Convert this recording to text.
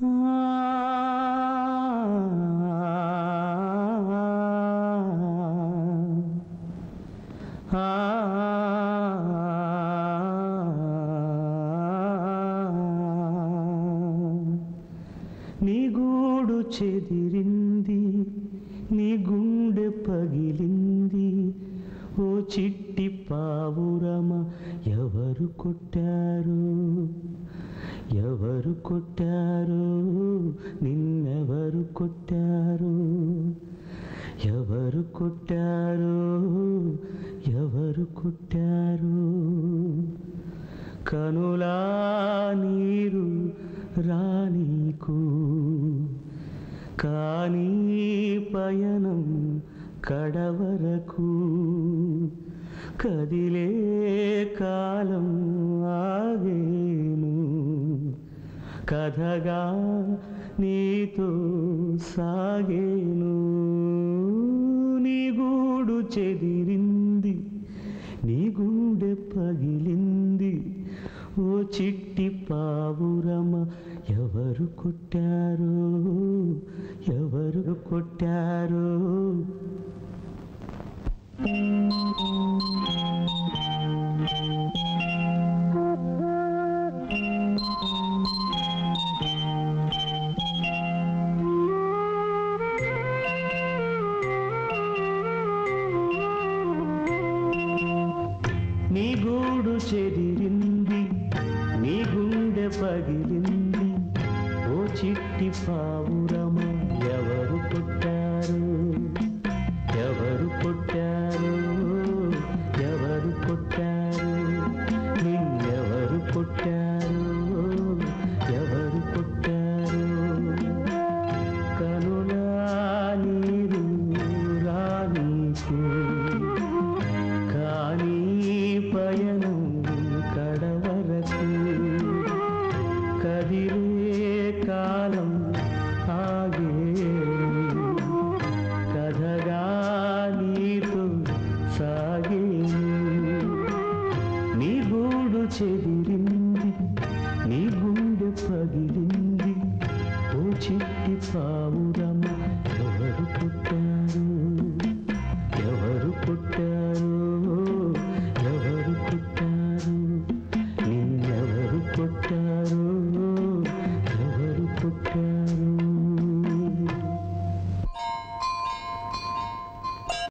నీ గూడు చెదిరింది, నీ గుండె పగిలింది, ఓ చిట్టి పావురమ ఎవరు కొట్టారు, ఎవరు కొట్టారు, నిన్నెవరు కొట్టారు, ఎవరు కొట్టారు, ఎవరు కొట్టారు. కనులా నీరు రానీకు కానీ పయనం కడవరకు, కదిలే కాలం ఆగేను, కథగా నీతో సాగేను. నీ గూడు చెదిరింది, నీ గుండె పగిలింది, ఓ చిట్టి పావురమ ఎవరు కొట్టారు, ఎవరు కొట్టారు. నీ గూడు చెదిరింది, నీ గుండె పగిలింది, ఓ చిట్టి పావురమ ఎవరు కొట్టారు, ఎవరు కొట్టారు, ఎవరు కొట్టారు, నిన్నెవరు కొట్టారు, ఎవరు కొట్టారు. కనులా నీరు రానీకు కానీ పయనం కడవరకు, కదిలే కాలం ఆగేను, కథగా నీతో సాగేను. నీ గూడు చెదిరింది, నీ గుండె పగిలింది, ఓ చిట్టి పావురమ ఎవరు కొట్టారు.